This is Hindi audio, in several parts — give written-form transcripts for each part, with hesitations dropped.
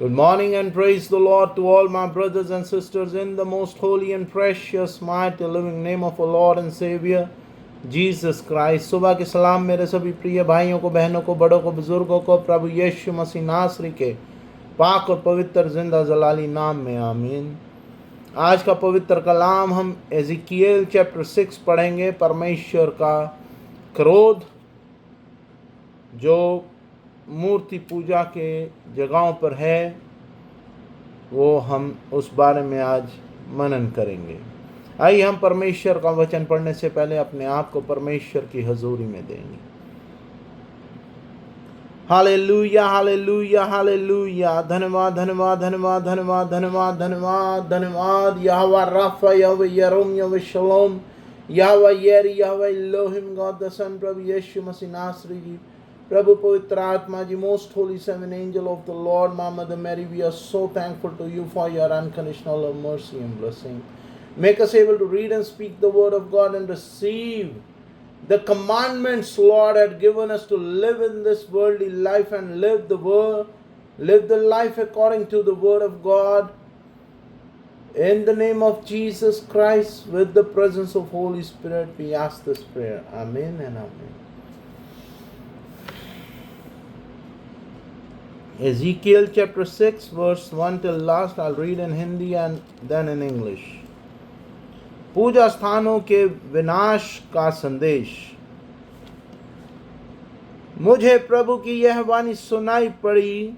Good morning and praise the Lord to all my brothers and sisters in the most holy and precious, mighty, living name of our Lord and Savior, Jesus Christ. सुबह के सलाम मेरे सभी प्रिय भाइयों को, बहनों को, बड़ों को, बुजुर्गों को प्रभु यीशु मसीह नासरी के पाक और पवित्र जिंदा जलाली नाम में आमीन। आज का पवित्र कलाम हम एजिकियल चैप्टर 6 पढ़ेंगे। परमेश्वर का क्रोध जो मूर्ति पूजा के जगहों पर है, वो हम उस बारे में आज मनन करेंगे। आइए हम परमेश्वर का वचन पढ़ने से पहले अपने आप को परमेश्वर की हजूरी में देंगे। Hallelujah, hallelujah, hallelujah. धन्यवाद, धन्यवाद, धन्यवाद, धन्यवाद, धन्यवाद, धन्यवाद, धन्यवाद। यहोवा राफा, यहोवा यरोम, यहोवा शलोम, यहोवा येरी, यहोवा एलोहिम, गॉड द सन, प्रभु यीशु मसीह नासरी जी, प्रभु पवित्र आत्मा जी, most holy seven angel of the Lord, Mother Mary, we are so thankful to you for your unconditional love, mercy and blessing. Make us able to read and speak the word of God and receive the commandments Lord had given us to live in this worldly life and live the life according to the word of God. In the name of Jesus Christ, with the presence of Holy Spirit, we ask this prayer. Amen and amen. Ezekiel chapter 6 verse 1 till last. I'll read in Hindi and then in English. पूजा स्थानों के विनाश का संदेश। मुझे प्रभु की यह वाणी सुनाई पड़ी,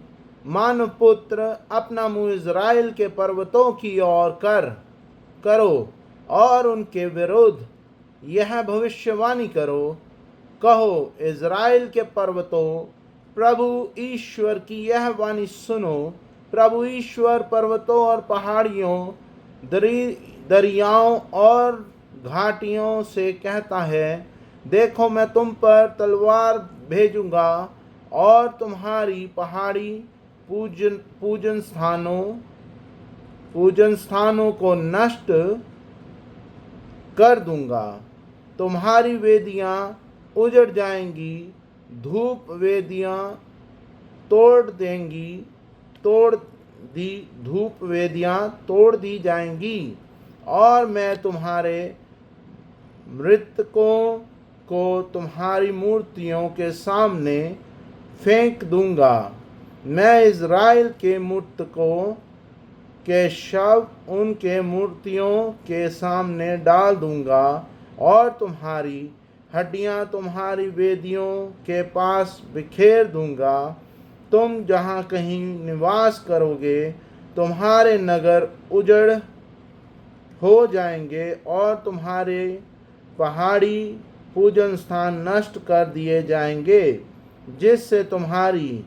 मानव पुत्र, अपना मुंह इज़राइल के पर्वतों की ओर करो और उनके विरुद्ध यह भविष्यवाणी करो। कहो, इज़राइल के पर्वतों, प्रभु ईश्वर की यह वाणी सुनो। प्रभु ईश्वर पर्वतों और पहाड़ियों, दरियाओं और घाटियों से कहता है, देखो मैं तुम पर तलवार भेजूंगा और तुम्हारी पहाड़ी पूजन स्थानों को नष्ट कर दूंगा। तुम्हारी वेदियां उजड़ जाएंगी, धूप वेदियां तोड़ दी जाएंगी और मैं तुम्हारे मृतकों को तुम्हारी मूर्तियों के सामने फेंक दूंगा। मैं इज़राइल के मृतकों के शव उनके मूर्तियों के सामने डाल दूंगा और तुम्हारी हड्डियां तुम्हारी वेदियों के पास बिखेर दूंगा। तुम जहाँ कहीं निवास करोगे, तुम्हारे नगर उजड़ हो जाएंगे और तुम्हारे पहाड़ी पूजन स्थान नष्ट कर दिए जाएंगे, जिससे तुम्हारी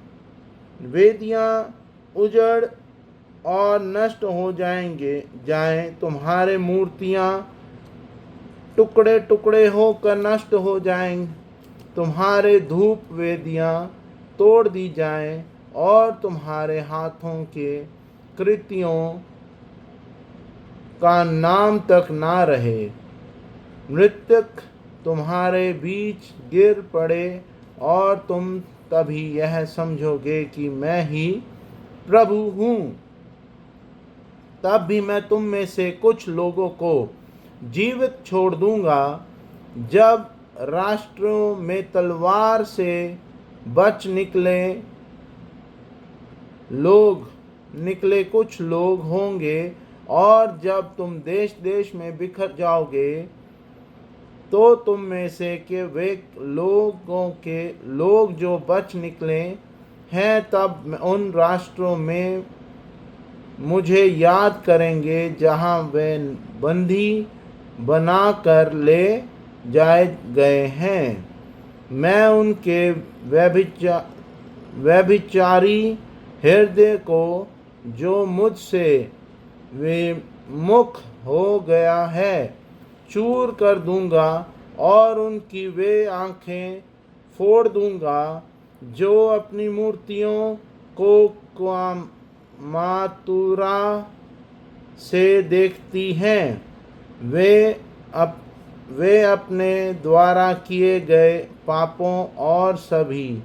वेदियां उजड़ और नष्ट हो जाएं, तुम्हारे मूर्तियां टुकड़े टुकड़े होकर नष्ट हो जाएं, तुम्हारे धूप वेदियां तोड़ दी जाएं और तुम्हारे हाथों के कृत्यों का नाम तक ना रहे। मृतक तुम्हारे बीच गिर पड़े और तुम तभी यह समझोगे कि मैं ही प्रभु हूँ। तब भी मैं तुम में से कुछ लोगों को जीवित छोड़ दूंगा। जब राष्ट्रों में तलवार से बच निकले कुछ लोग होंगे और जब तुम देश देश में बिखर जाओगे, तो तुम में से के वे लोग जो बच निकले हैं, तब उन राष्ट्रों में मुझे याद करेंगे जहां वे बंदी बना कर ले जाए गए हैं। मैं उनके व्यभिचारी हृदय को, जो मुझसे विमुख हो गया है, चूर कर दूंगा और उनकी वे आँखें फोड़ दूंगा जो अपनी मूर्तियों को मातुरा से देखती हैं। वे अपने द्वारा किए गए पापों और सभी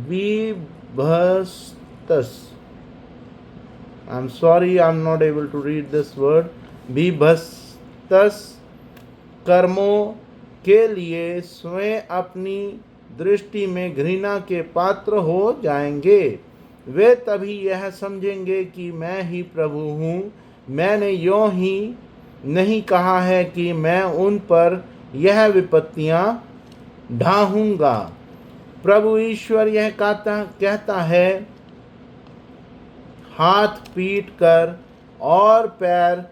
बीभत्स, I'm sorry, I'm not able to read this word. बीभत्स कर्मों के लिए स्वयं अपनी दृष्टि में घृणा के पात्र हो जाएंगे। वे तभी यह समझेंगे कि मैं ही प्रभु हूँ। मैंने यों ही नहीं कहा है कि मैं उन पर यह विपत्तियां ढाऊंगा। प्रभु ईश्वर यह कहता है, हाथ पीट कर और पैर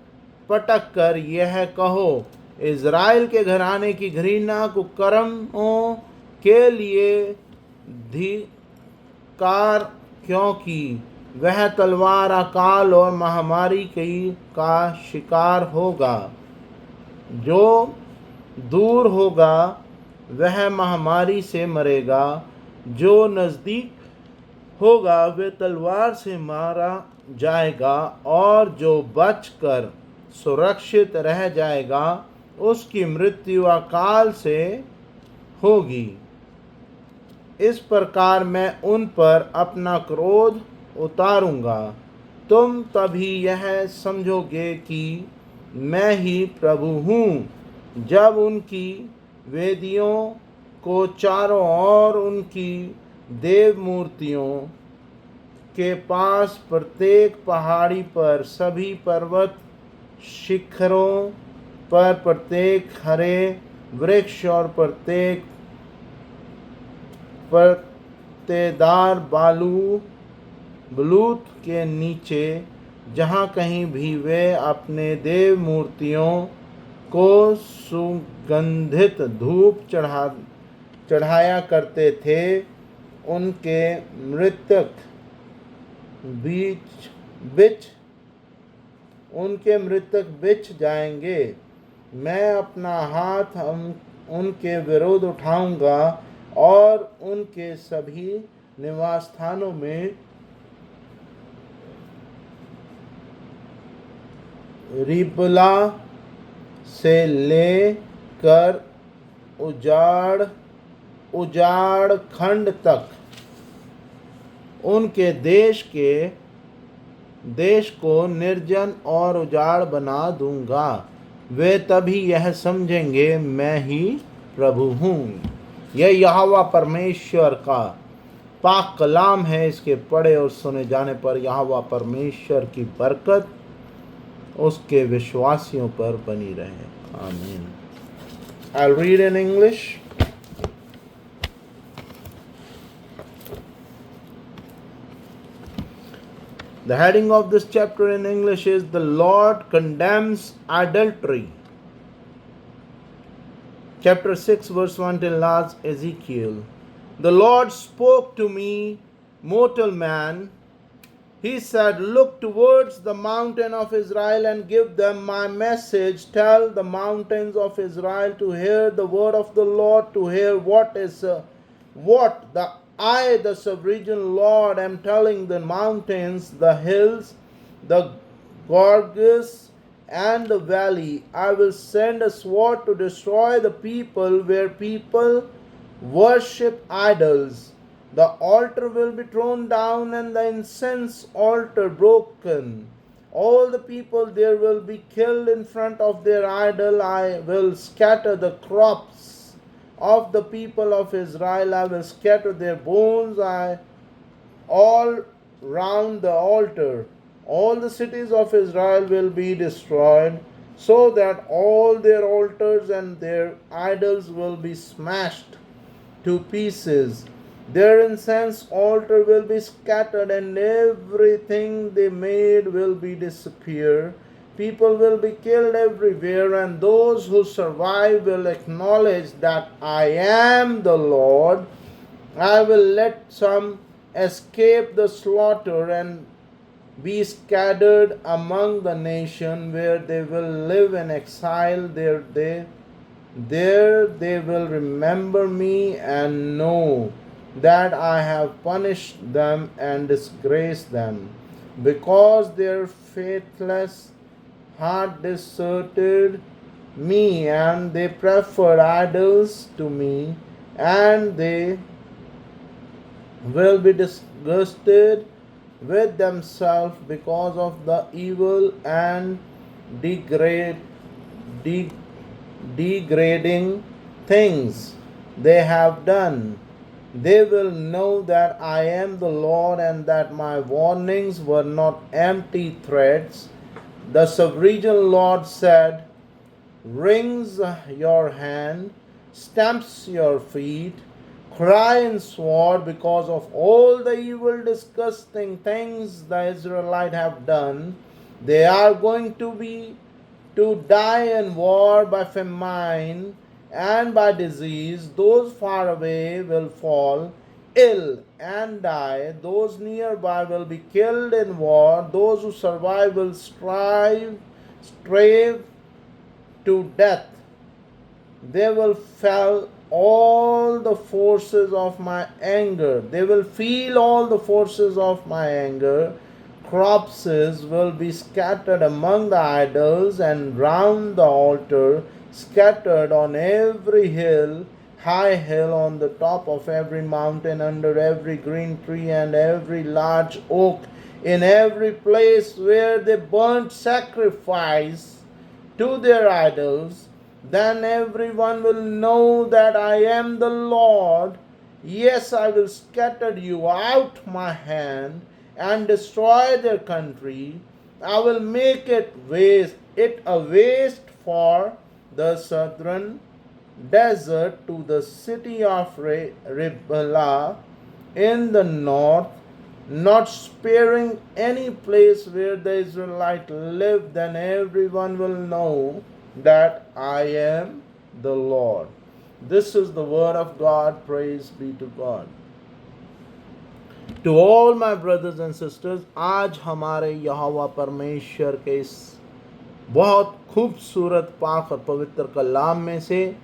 पटक कर यह कहो, इज़राइल के घराने की घृणा कुकर्मों के लिए धिक्कार, क्योंकि वह तलवार, अकाल और महामारी का शिकार होगा। जो दूर होगा वह महामारी से मरेगा, जो नज़दीक होगा वह तलवार से मारा जाएगा, और जो बचकर सुरक्षित रह जाएगा उसकी मृत्यु अकाल से होगी। इस प्रकार मैं उन पर अपना क्रोध उतारूंगा। तुम तभी यह समझोगे कि मैं ही प्रभु हूँ, जब उनकी वेदियों को चारों ओर उनकी देव मूर्तियों के पास, प्रत्येक पहाड़ी पर, सभी पर्वत शिखरों पर, प्रत्येक हरे वृक्ष और प्रत्येक पत्तेदार बलूत के नीचे, जहाँ कहीं भी वे अपने देव मूर्तियों को सुगंधित धूप चढ़ाया करते थे, उनके मृतक बिछ जाएंगे। मैं अपना हाथ उनके विरुद्ध उठाऊंगा और उनके सभी निवास स्थानों में रिबला से लेकर उजाड़ खंड तक उनके देश को निर्जन और उजाड़ बना दूंगा। वे तभी यह समझेंगे मैं ही प्रभु हूँ। यह यहोवा परमेश्वर का पाक कलाम है। इसके पढ़े और सुने जाने पर यहोवा परमेश्वर की बरकत उसके विश्वासियों पर बनी रहे। आमीन। I'll read in English. The heading of this chapter in English is The Lord Condemns Adultery. Chapter 6 verse 1 till last, Ezekiel. The Lord spoke to me, mortal man. He said, look towards the mountain of Israel and give them my message. Tell the mountains of Israel to hear the word of the Lord, to hear what I, the sovereign Lord, am telling the mountains, the hills, the gorges, and the valley. I will send a sword to destroy the people where people worship idols. The altar will be thrown down and the incense altar broken. All the people there will be killed in front of their idol. I will scatter the crops of the people of Israel. I will scatter their bones all round the altar. All the cities of Israel will be destroyed, so that all their altars and their idols will be smashed to pieces. Their incense altar will be scattered, and everything they made will be disappear. People will be killed everywhere, and those who survive will acknowledge that I am the Lord. I will let some escape the slaughter and be scattered among the nation where they will live in exile. There they will remember me and know that I have punished them and disgraced them, because their faithless heart deserted me, and they preferred idols to me, and they will be disgusted with themselves because of the evil and degrade, de- degrading things they have done. They will know that I am the Lord and that my warnings were not empty threats. The sovereign Lord said, wrings your hand, stamps your feet, cry and swore because of all the evil, disgusting things the Israelites have done. They are going to die in war by famine and by disease. Those far away will fall ill and die. Those nearby will be killed in war. Those who survive will strive to death. They will feel all the forces of my anger. They will feel all the forces of my anger. Corpses will be scattered among the idols and round the altar, scattered on every hill, high hill, on the top of every mountain, under every green tree and every large oak, in every place where they burnt sacrifice to their idols. Then everyone will know that I am the Lord. Yes, I will scatter you out my hand and destroy their country. I will make it a waste for the southern desert, to the city of Riblah in the north, not sparing any place where the Israelites live. Then everyone will know that I am the Lord. This is the word of God. Praise be to God. To all my brothers and sisters, आज हमारे यहोवा परमेश्वर के इस बहुत खूबसूरत पाक और पवित्र कलाम में से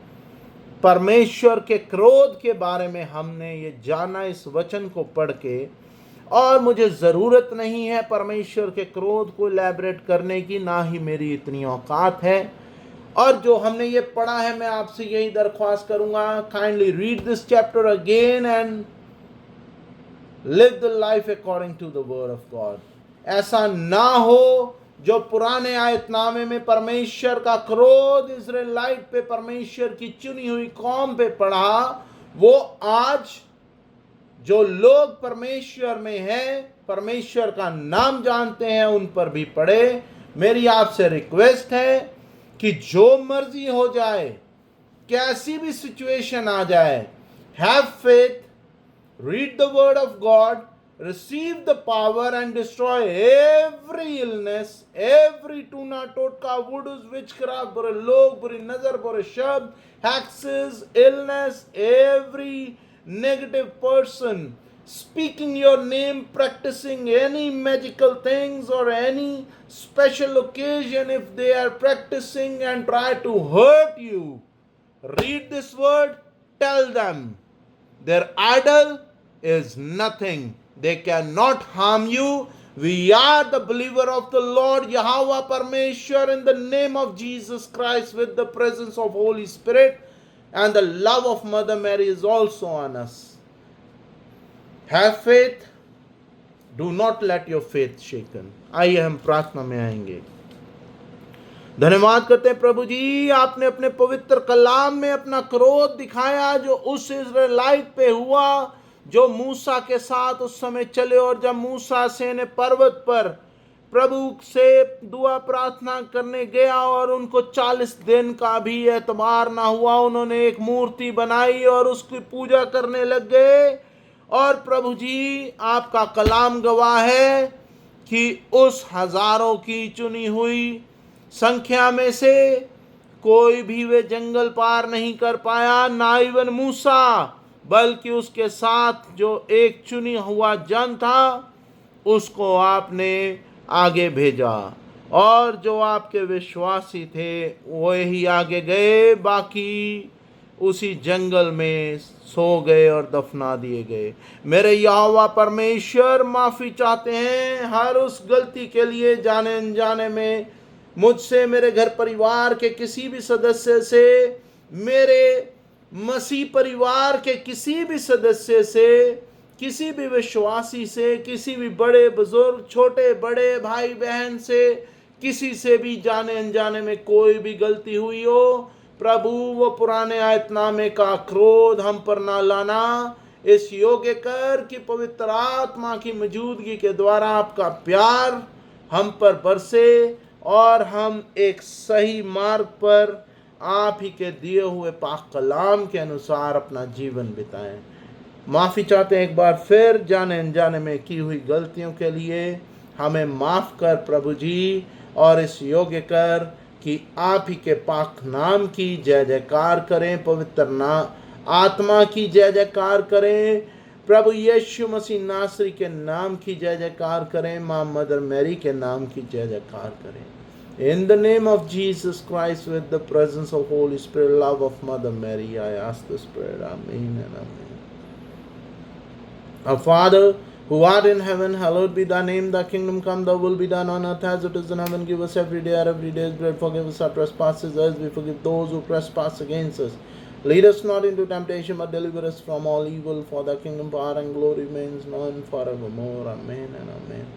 परमेश्वर के क्रोध के बारे में हमने ये जाना इस वचन को पढ़ के। और मुझे ज़रूरत नहीं है परमेश्वर के क्रोध को इलैबोरेट करने की, ना ही मेरी इतनी औकात है। और जो हमने ये पढ़ा है, मैं आपसे यही दरख्वास्त करूंगा, kindly read this chapter again and live the life according to the word of God. ऐसा ना हो जो पुराने आयतनामे में परमेश्वर का क्रोध इज़राइलाइट पे, परमेश्वर की चुनी हुई कौम पे पड़ा, वो आज जो लोग परमेश्वर में हैं, परमेश्वर का नाम जानते हैं, उन पर भी पड़े। मेरी आपसे रिक्वेस्ट है कि जो मर्जी हो जाए, कैसी भी सिचुएशन आ जाए, have faith, read the word of God, receive the power and destroy every illness, every tuna टोटका, वुडूज, witchcraft, बुरे लोग, बुरी नजर, बुरे शब्द, hexes, illness, every negative person speaking your name, practicing any magical things or any special occasion, if they are practicing and try to hurt you, read this word, tell them their idol is nothing. They cannot harm you. We are the believer of the Lord Yahweh Parmeshwar, in the name of Jesus Christ, with the presence of Holy Spirit, and the love of Mother Mary is also on us. Have faith. Do not let your faith shaken. आइए हम प्रार्थना में आएंगे। धन्यवाद करते हैं प्रभु जी, आपने अपने पवित्र कलाम में अपना क्रोध दिखाया जो उस इज़राइलाइट पे हुआ, जो मूसा के साथ उस समय चले। और जब मूसा सेने पर्वत पर प्रभु से दुआ प्रार्थना करने गया और उनको 40 दिन का भी एतबार ना हुआ, उन्होंने एक मूर्ति बनाई और उसकी पूजा करने लग गए। और प्रभु जी, आपका कलाम गवाह है कि उस हजारों की चुनी हुई संख्या में से कोई भी वे जंगल पार नहीं कर पाया, ना इवन मूसा, बल्कि उसके साथ जो एक चुनी हुआ जन था उसको आपने आगे भेजा। और जो आपके विश्वासी थे वो ही आगे गए, बाकी उसी जंगल में सो गए और दफना दिए गए। मेरे यहोवा परमेश्वर, माफ़ी चाहते हैं हर उस गलती के लिए, जाने अनजाने में मुझसे, मेरे घर परिवार के किसी भी सदस्य से, मेरे मसीह परिवार के किसी भी सदस्य से, किसी भी विश्वासी से, किसी भी बड़े बुजुर्ग, छोटे बड़े भाई बहन से, किसी से भी जाने अनजाने में कोई भी गलती हुई हो, प्रभु वो पुराने आयतनामे का क्रोध हम पर ना लाना। इस योग्य कर कि पवित्र आत्मा की मौजूदगी के द्वारा आपका प्यार हम पर बरसे और हम एक सही मार्ग पर आप ही के दिए हुए पाक कलाम के अनुसार अपना जीवन बिताएं। माफ़ी चाहते हैं एक बार फिर जाने अनजाने में की हुई गलतियों के लिए। हमें माफ़ कर प्रभु जी, और इस योग्य कर कि आप ही के पाक नाम की जय जयकार करें, पवित्र आत्मा की जय जयकार करें, प्रभु यीशु मसीह नासरी के नाम की जय जयकार करें, माँ मदर मैरी के नाम की जय जयकार करें। In the name of Jesus Christ, with the presence of Holy Spirit, love of Mother Mary, I ask the Spirit. Amen and amen. Our Father, who art in heaven, hallowed be thy name. Thy kingdom come, thy will be done on earth as it is in heaven. Give us every day our every day's bread. Forgive us our trespasses as we forgive those who trespass against us. Lead us not into temptation, but deliver us from all evil. For thy kingdom, power, and glory remains now and forevermore. Amen and amen.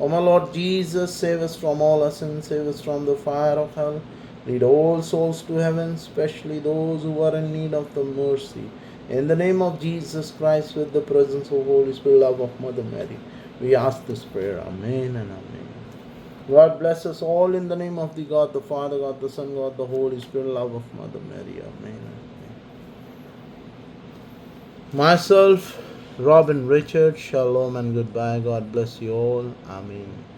O my Lord Jesus, save us from all our sins, save us from the fire of hell. Lead all souls to heaven, especially those who are in need of the mercy. In the name of Jesus Christ, with the presence of Holy Spirit, love of Mother Mary, we ask this prayer. Amen and amen. God bless us all in the name of the God, the Father, God, the Son, God, the Holy Spirit, love of Mother Mary. Amen. Myself, Robin Richard, shalom and goodbye. God bless you all. Amen.